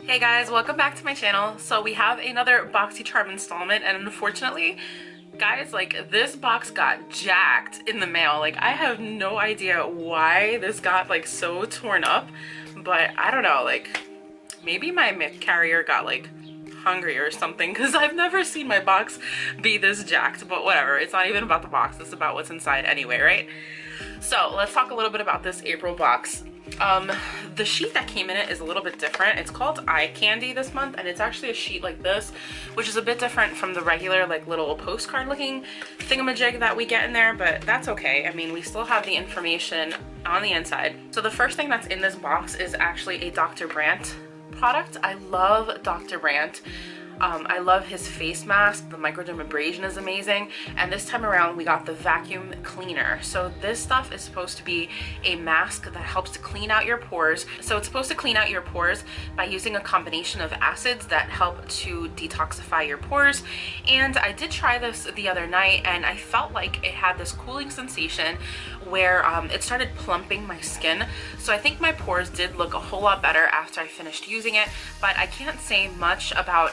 Hey guys, welcome back to my channel. So we have another Boxycharm installment, and unfortunately, guys, like, this box got jacked in the mail. Like, I have no idea why this got like so torn up, but I don't know, like maybe my carrier got like hungry or something, because I've never seen my box be this jacked. But whatever, it's not even about the box, it's about what's inside anyway, right? So let's talk a little bit about this April box. The sheet that came in it is a little bit different. It's called Eye Candy this month, and it's actually a sheet like this, which is a bit different from the regular like little postcard looking thingamajig that we get in there, but that's okay. I mean, we still have the information on the inside. So the first thing that's in this box is actually a Dr. Brandt product. I love Dr. Brandt. I love his face mask. The microdermabrasion is amazing, and this time around we got the vacuum cleaner. So this stuff is supposed to be a mask that helps to clean out your pores. So it's supposed to clean out your pores by using a combination of acids that help to detoxify your pores. And I did try this the other night, and I felt like it had this cooling sensation where it started plumping my skin. So I think my pores did look a whole lot better after I finished using it, but I can't say much about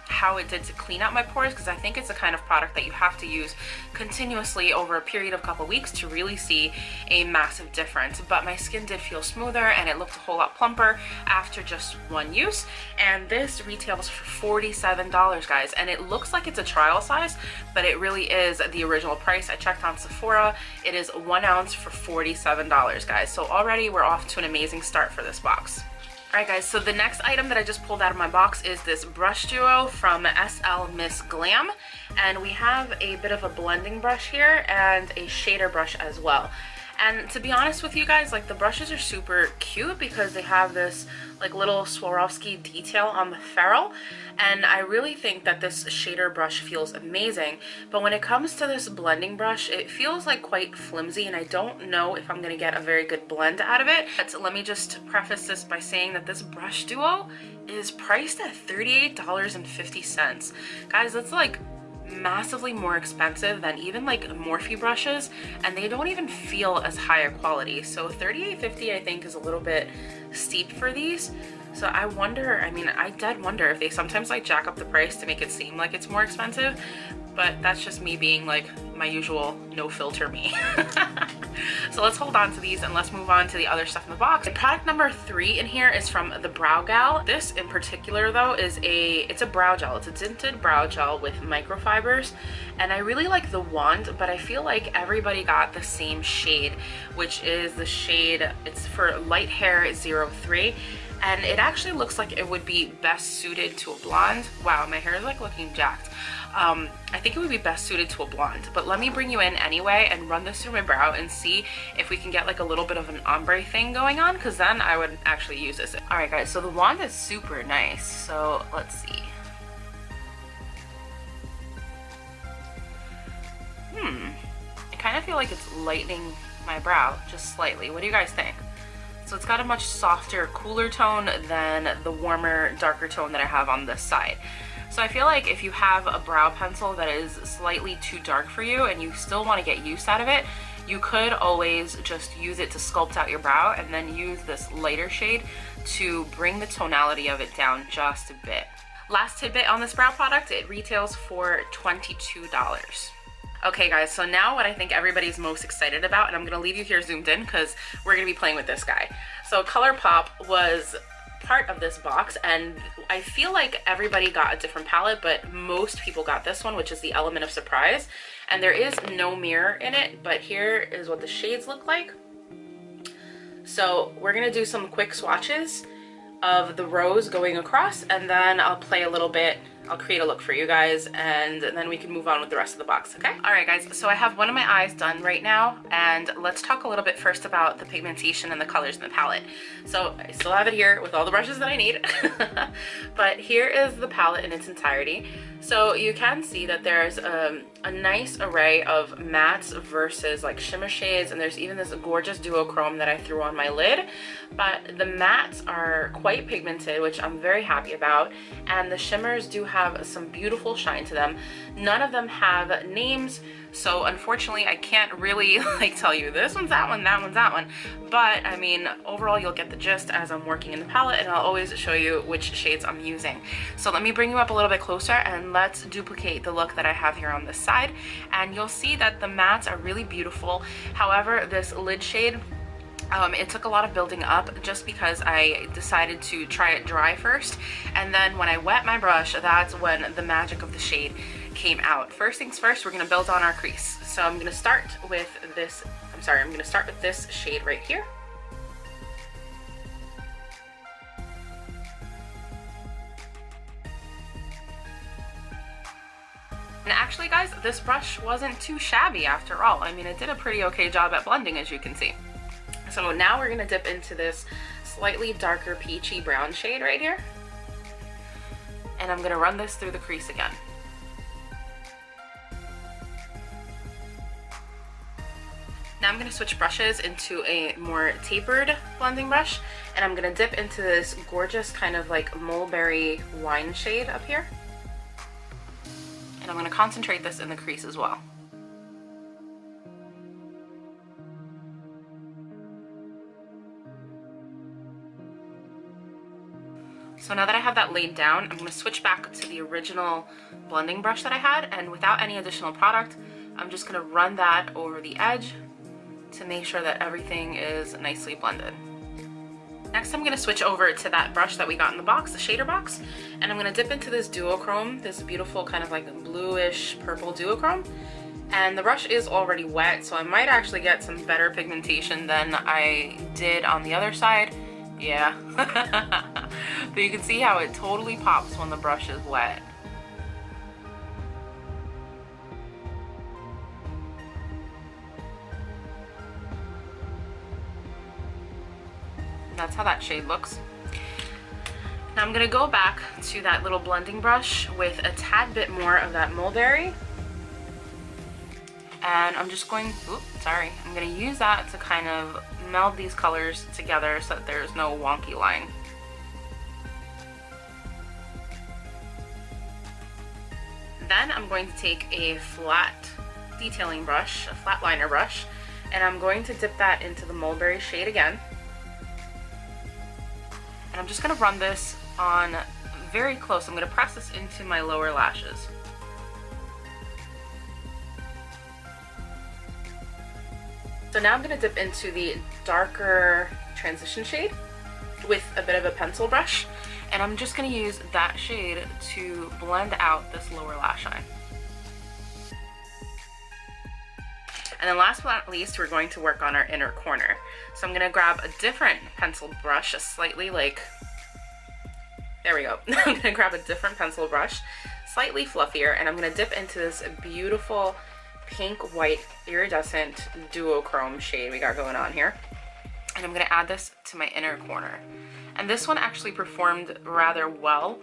how it did to clean out my pores, because I think it's the kind of product that you have to use continuously over a period of a couple weeks to really see a massive difference. But my skin did feel smoother, and it looked a whole lot plumper after just one use. And this retails for $47, guys, and it looks like it's a trial size, but it really is the original price. I checked on Sephora. It is 1 ounce for $47, guys. So already we're off to an amazing start for this box. Alright guys, so the next item that I just pulled out of my box is this brush duo from SL Miss Glam, and we have a bit of a blending brush here and a shader brush as well. And to be honest with you guys, like, the brushes are super cute because they have this like little Swarovski detail on the ferrule, and I really think that this shader brush feels amazing. But when it comes to this blending brush, it feels like quite flimsy, and I don't know if I'm gonna get a very good blend out of it. But let me just preface this by saying that this brush duo is priced at $38.50. Guys, that's like massively more expensive than even like Morphe brushes, and they don't even feel as higher quality. So $38.50 I think is a little bit steep for these. So I wonder, I mean, I did wonder if they sometimes like jack up the price to make it seem like it's more expensive, but that's just me being like my usual no filter me. So let's hold on to these and let's move on to the other stuff in the box. Product number 3 in here is from the Brow Gal. This in particular though is it's a brow gel. It's a tinted brow gel with microfibers, and I really like the wand, but I feel like everybody got the same shade, which is the shade, it's for light hair 03. And it actually looks like it would be best suited to a blonde. Wow, my hair is like looking jacked. I think it would be best suited to a blonde, but let me bring you in anyway and run this through my brow and see if we can get like a little bit of an ombre thing going on, because then I would actually use this. All right guys, so the wand is super nice, so let's see. I kind of feel like it's lightening my brow just slightly. What do you guys think? So it's got a much softer, cooler tone than the warmer, darker tone that I have on this side. So I feel like if you have a brow pencil that is slightly too dark for you and you still want to get use out of it, you could always just use it to sculpt out your brow and then use this lighter shade to bring the tonality of it down just a bit. Last tidbit on this brow product, it retails for $22. Okay guys, so now what I think everybody's most excited about, and I'm gonna leave you here zoomed in because we're gonna be playing with this guy. So ColourPop was part of this box, and I feel like everybody got a different palette, but most people got this one, which is the Element of Surprise. And there is no mirror in it, but here is what the shades look like. So we're gonna do some quick swatches of the rows going across, and then I'll play a little bit. I'll create a look for you guys, and then we can move on with the rest of the box, okay? All right guys, so I have one of my eyes done right now, and let's talk a little bit first about the pigmentation and the colors in the palette. So I still have it here with all the brushes that I need, but here is the palette in its entirety. So you can see that there's a nice array of mattes versus like shimmer shades, and there's even this gorgeous duochrome that I threw on my lid. But the mattes are quite pigmented, which I'm very happy about, and the shimmers do have some beautiful shine to them. None of them have names, so unfortunately I can't really like tell you this one's that one, that one's that one. But I mean, overall you'll get the gist as I'm working in the palette, and I'll always show you which shades I'm using. So let me bring you up a little bit closer and let's duplicate the look that I have here on this side. And you'll see that the mattes are really beautiful. However, this lid shade, it took a lot of building up just because I decided to try it dry first, and then when I wet my brush, that's when the magic of the shade came out. First things first, we're going to build on our crease. So I'm going to start with this, I'm going to start with this shade right here. And actually guys, this brush wasn't too shabby after all. I mean, it did a pretty okay job at blending, as you can see. So now we're gonna dip into this slightly darker peachy brown shade right here. And I'm gonna run this through the crease again. Now I'm gonna switch brushes into a more tapered blending brush, and I'm gonna dip into this gorgeous kind of like mulberry wine shade up here. And I'm gonna concentrate this in the crease as well. So now that I have that laid down, I'm going to switch back to the original blending brush that I had, and without any additional product, I'm just going to run that over the edge to make sure that everything is nicely blended. Next, I'm going to switch over to that brush that we got in the box, the shader box, and I'm going to dip into this duochrome, this beautiful kind of like bluish purple duochrome. And the brush is already wet, so I might actually get some better pigmentation than I did on the other side. Yeah. But you can see how it totally pops when the brush is wet. That's how that shade looks. Now I'm going to go back to that little blending brush with a tad bit more of that mulberry. And I'm just going, I'm going to use that to kind of meld these colors together so that there's no wonky line. Then I'm going to take a flat detailing brush, a flat liner brush, and I'm going to dip that into the mulberry shade again. And I'm just going to run this on very close. I'm going to press this into my lower lashes. So now I'm going to dip into the darker transition shade with a bit of a pencil brush, and I'm just going to use that shade to blend out this lower lash line. And then last but not least, we're going to work on our inner corner. So I'm going to grab a different pencil brush, a slightly like, there we go. I'm going to grab a different pencil brush, slightly fluffier, and I'm going to dip into this beautiful pink, white, iridescent duochrome shade we got going on here. And I'm going to add this to my inner corner. And this one actually performed rather well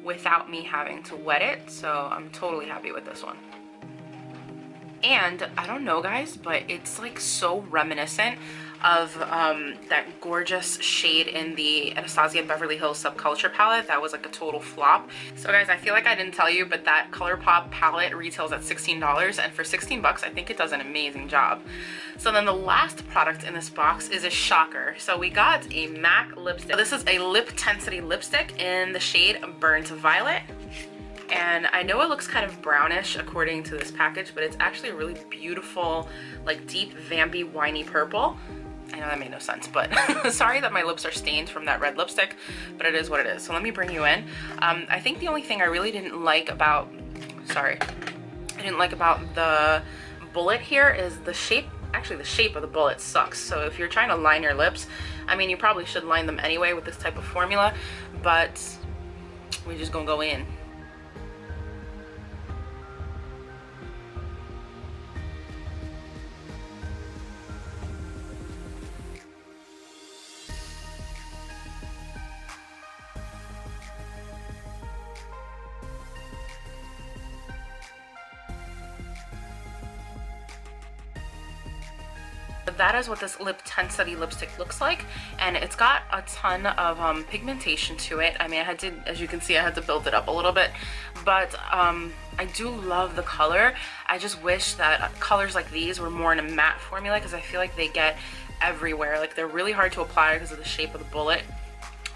without me having to wet it, so I'm totally happy with this one. And I don't know guys, but it's like so reminiscent of that gorgeous shade in the Anastasia Beverly Hills Subculture palette that was like a total flop. So guys, I feel like I didn't tell you, but that ColourPop palette retails at $16, and for 16 bucks I think it does an amazing job. So then the last product in this box is a shocker. So we got a MAC lipstick. This is a lip tensity lipstick in the shade Burnt Violet. And I know it looks kind of brownish according to this package, but it's actually a really beautiful, like deep, vampy, winey purple. I know that made no sense, but sorry that my lips are stained from that red lipstick, but it is what it is. So let me bring you in. I think the only thing I really didn't like about, the bullet here is the shape. Actually, the shape of the bullet sucks. So if you're trying to line your lips, I mean, you probably should line them anyway with this type of formula, but we're just gonna go in. that is what this Lip Tensity lipstick looks like, and it's got a ton of pigmentation to it. I mean, as you can see, I had to build it up a little bit, but I do love the color. I just wish that colors like these were more in a matte formula, because I feel like they get everywhere. Like, they're really hard to apply because of the shape of the bullet.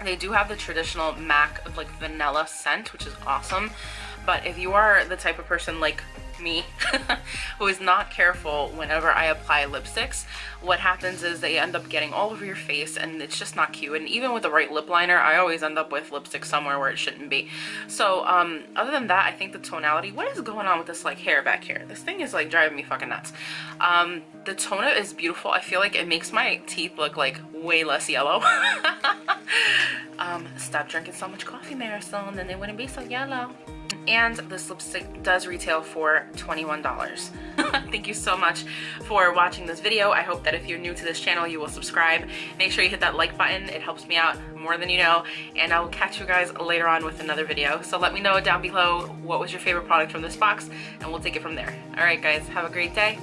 They do have the traditional MAC of like vanilla scent, which is awesome, but if you are the type of person like me who is not careful whenever I apply lipsticks, what happens is they end up getting all over your face, and it's just not cute. And even with the right lip liner, I always end up with lipstick somewhere where it shouldn't be. So other than that, I think the tonality, what is going on with this like hair back here? This thing is like driving me fucking nuts. The tone is beautiful. I feel like it makes my teeth look like way less yellow. Stop drinking so much coffee, Marisol, and then they wouldn't be so yellow. And this lipstick does retail for $21. Thank you so much for watching this video. I hope that if you're new to this channel, you will subscribe. Make sure you hit that like button. It helps me out more than you know. And I will catch you guys later on with another video. So let me know down below what was your favorite product from this box, and we'll take it from there. All right, guys, have a great day.